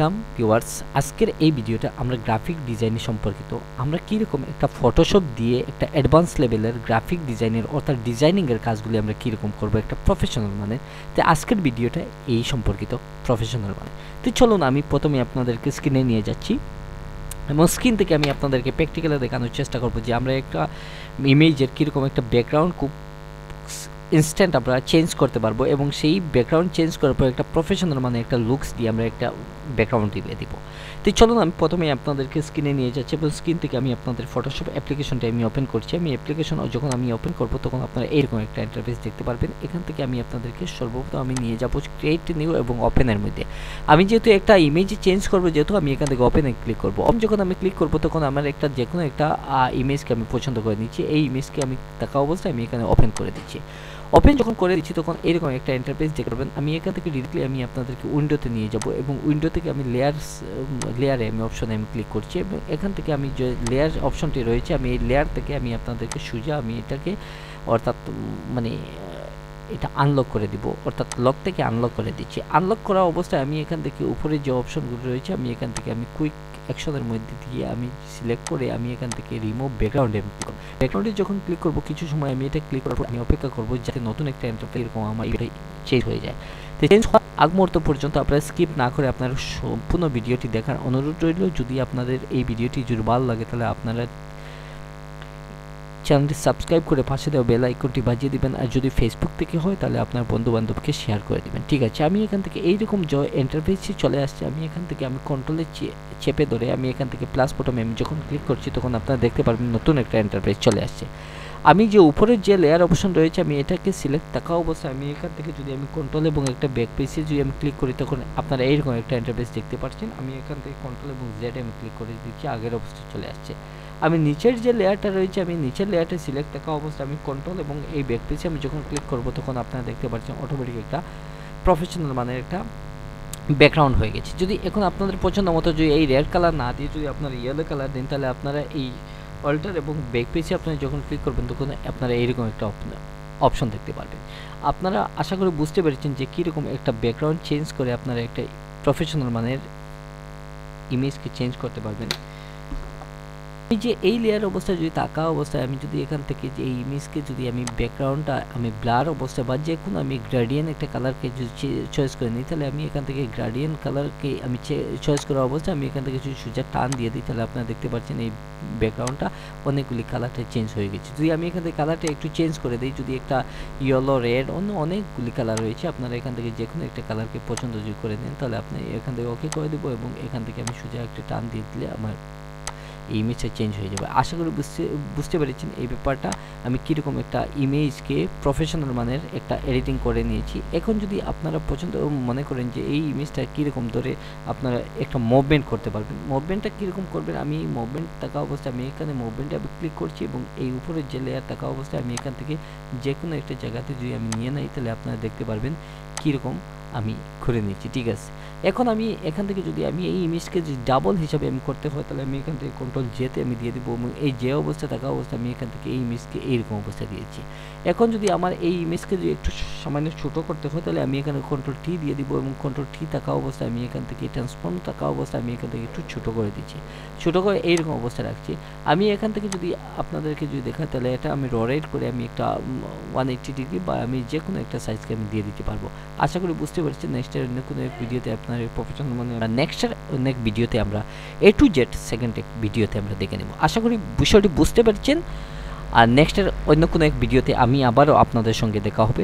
Welcome viewers. আজকের এই ভিডিওটা আমরা গ্রাফিক ডিজাইন সম্পর্কিত। আমরা কীরকম একটা ফটোশপ দিয়ে একটা অ্যাডভান্স লেভেলের গ্রাফিক ডিজাইনের অর্থাৎ ডিজাইনিংয়ের কাজগুলি আমরা কীরকম করবো একটা প্রফেশনাল মানে। তো আজকের ভিডিওটা এই সম্পর্কিত প্রফেশনাল মানে। তো চলুন আমি প্রথমে আপনাদেরকে স্ক্রিনে নিয়ে যাচ্ছি এবং স্ক্রিন থেকে আমি আপনাদেরকে প্র্যাকটিক্যালে দেখানোর চেষ্টা করবো যে আমরা একটা ইমেজের কীরকম একটা ব্যাকগ্রাউন্ড খুব ইনস্ট্যান্ট আমরা চেঞ্জ করতে পারবো এবং সেই ব্যাকগ্রাউন্ড চেঞ্জ করার পর একটা প্রফেশনাল মানে একটা লুকস দিয়ে আমরা একটা ব্যাকগ্রাউন্ড দিয়ে দিব। তো চলুন আমি প্রথমে আপনাদেরকে স্ক্রিনে নিয়ে যাচ্ছি এবং স্ক্রিন থেকে আমি আপনাদের ফটোশপ অ্যাপ্লিকেশনটা আমি ওপেন করছি। আমি অ্যাপ্লিকেশন যখন আমি ওপেন করবো তখন আপনারা এরকম একটা ইন্টারফেস দেখতে পারবেন। এখান থেকে আমি আপনাদেরকে সর্বপ্রথম আমি নিয়ে যাবো ক্রিয়েট নিউ এবং ওপেনের মধ্যে। আমি যেহেতু একটা ইমেজ চেঞ্জ করবো যেহেতু আমি এখান থেকে ওপেনে ক্লিক করবো। যখন আমি ক্লিক করবো তখন আমার একটা যে কোনো একটা ইমেজকে আমি পছন্দ করে নিচ্ছি। এই ইমেজকে আমি থাকা অবস্থায় আমি এখানে ওপেন করে দিচ্ছি। ওপেন যখন করে দিচ্ছি তখন এরকম একটা ইন্টারফেস দেখতে পাবেন। আমি এখান থেকে ডিরেক্টলি আমি আপনাদেরকে উইন্ডোতে নিয়ে যাব এবং উইন্ডো থেকে আমি লেয়ারে আমি অপশনে আমি ক্লিক করছি এবং এখান থেকে আমি যে লেয়ার অপশনটি রয়েছে আমি এই লেয়ার থেকে আমি আপনাদেরকে সোজা আমি এটাকে অর্থাৎ মানে এটা আনলক করে দিব, অর্থাৎ লক থেকে আনলক করে দিচ্ছি। আনলক করা অবস্থায় আমি এখান থেকে উপরে যে অপশনগুলো রয়েছে আমি এখান থেকে আমি কুইক অ্যাকশনের মধ্যে দিয়ে আমি সিলেক্ট করে আমি এখান থেকে রিমুভ ব্যাকগ্রাউন্ডে ব্যাকগ্রাউন্ডে যখন ক্লিক করব কিছু সময় আমি এটা ক্লিক করার পর আমি অপেক্ষা করব যাতে নতুন একটা ইন্টারফেস এরকম আমার এটা চেঞ্জ হয়ে যায়। তো চেঞ্জ হওয়ার আগ মুহূর্ত পর্যন্ত আপনারা স্কিপ না করে আপনারা সম্পূর্ণ ভিডিওটি দেখার অনুরোধ রইল। যদি আপনাদের এই ভিডিওটি যদি ভালো লাগে তাহলে আপনারা চ্যানেলটি সাবস্ক্রাইব করে পাশে দেওয়া বেল আইকনটি বাজিয়ে দিবেন আর যদি ফেসবুক থেকে হয় তাহলে আপনার বন্ধুবান্ধবকে শেয়ার করে দিবেন। ঠিক আছে, আমি এখান থেকে এইরকম যে ইন্টারফেসে চলে আসছে আমি এখান থেকে আমি কন্ট্রোলে চেপে ধরে আমি এখান থেকে প্লাস বটমে আমি যখন ক্লিক করছি তখন আপনারা দেখতে পারবেন নতুন একটা ইন্টারফেস চলে আসছে। আমি যে উপরের যে লেয়ার অপশন রয়েছে আমি এটাকে সিলেক্ট থাকা অবস্থায় আমি এখান থেকে যদি আমি কন্ট্রোল এবং একটা ব্যাক পেজে যদি আমি ক্লিক করি তখন আপনারা এইরকম একটা ইন্টারফেস দেখতে পাচ্ছেন। আমি এখান থেকে কন্ট্রোল এবং জেড আমি ক্লিক করে দিচ্ছি, আগের অবস্থায় চলে আসছে। আমি নিচের যে লেয়ারটা রয়েছে আমি নিচের লেয়ারটা সিলেক্ট থাকা অবস্থায় আমি কন্ট্রোল এবং এই ব্যাক পেজে আমি যখন ক্লিক করব তখন আপনারা দেখতে পাচ্ছেন অটোমেটিক একটা প্রফেশনাল মানের একটা ব্যাকগ্রাউন্ড হয়ে গেছে। যদি এখন আপনাদের পছন্দ মতো যদি এই রেড কালার না দিয়ে যদি আপনারা ইয়েলো কালার দেন তাহলে আপনারা এই অল্টার এবং ব্যাক পেজে আপনারা যখন ক্লিক করবেন তখন আপনারা এইরকম একটা অপশন দেখতে পারবেন। আপনারা আশা করি বুঝতে পেরেছেন যে কীরকম একটা ব্যাকগ্রাউন্ড চেঞ্জ করে আপনারা একটা প্রফেশনাল মানের ইমেজকে চেঞ্জ করতে পারবেন। আমি যে এই লেয়ার অবস্থায় যদি থাকা অবস্থায় আমি যদি এখান থেকে যে এই ইমেজকে যদি আমি ব্যাকগ্রাউন্ডটা আমি ব্লার অবস্থায় বা যে কোনো আমি গ্রেডিয়েন্ট একটা কালারকে যদি চয়েস করে নিই তাহলে আমি এখান থেকে গ্রেডিয়েন্ট কালারকে আমি চয়েস করা অবস্থায় আমি এখান থেকে যদি সোজা টান দিয়ে দিই তাহলে আপনারা দেখতে পাচ্ছেন এই ব্যাকগ্রাউন্ডটা অনেকগুলি কালারটা চেঞ্জ হয়ে গেছে। যদি আমি এখান থেকে কালারটা একটু চেঞ্জ করে দিই, যদি একটা ইয়েলো রেড অন্য অনেকগুলি কালার রয়েছে আপনারা এখান থেকে যে কোনো একটা কালারকে পছন্দ যদি করে নেন তাহলে আপনি এখান থেকে ওকে করে দেবো এবং এখান থেকে আমি সোজা একটা টান দিয়ে দিলে আমার ইমেজটা চেঞ্জ হয়ে যাবে। আশা করি বুঝতে পেরেছেন এই ব্যাপারটা আমি কীরকম একটা ইমেজকে প্রফেশনাল মানের একটা এডিটিং করে নিয়েছি। এখন যদি আপনারা পছন্দ মনে করেন যে এই ইমেজটা কীরকম ধরে আপনারা একটা মুভমেন্ট করতে পারবেন, মুভমেন্টটা কীরকম করবেন আমি এই মুভমেন্ট থাকা অবস্থায় আমি এখানে মুভমেন্টে আমি ক্লিক করছি এবং এই উপরের যে লেয়ার থাকা অবস্থায় আমি এখান থেকে যে কোনো একটা জায়গাতে যদি আমি নিয়ে নেই তাহলে আপনারা দেখতে পারবেন কীরকম আমি করে নিচ্ছি। ঠিক আছে, এখন আমি এখান থেকে যদি আমি এই ইমেজকে যদি ডাবল হিসাবে আমি করতে হয় তাহলে আমি এখান থেকে কন্ট্রোল জেতে আমি দিয়ে দেবো এবং এই যে অবস্থা থাকা অবস্থা আমি এখান থেকে এই ইমেজকে এইরকম অবস্থা দিয়েছি। এখন যদি আমার এই ইমেজকে যদি একটু সামান্য ছোটো করতে হয় তাহলে আমি এখানে কন্ট্রোল টি দিয়ে দিব এবং কন্ট্রোল টি থাকা অবস্থায় আমি এখান থেকে ট্রান্সফর্ম থাকা অবস্থায় আমি এখান থেকে একটু ছোটো করে দিচ্ছি, ছোটো করে এইরকম অবস্থা রাখছি। আমি এখান থেকে যদি আপনাদেরকে যদি দেখাই তাহলে এটা আমি রোটেট করে আমি একটা 180 ডিগ্রি বা আমি যে কোনো একটা সাইজকে আমি দিয়ে দিতে পারবো। আশা করি বুঝতে পারছি নেক্সটের অন্য কোনো এক ভিডিওতে আপনার প্রফেশনাল মানে নেক্সটের অনেক ভিডিওতে আমরা A to Z সেকেন্ড ভিডিওতে আমরা দেখে নেব। আশা করি বিষয়টি বুঝতে পারছেন। আর নেক্সটের অন্য কোনো এক ভিডিওতে আমি আবারও আপনাদের সঙ্গে দেখা হবে।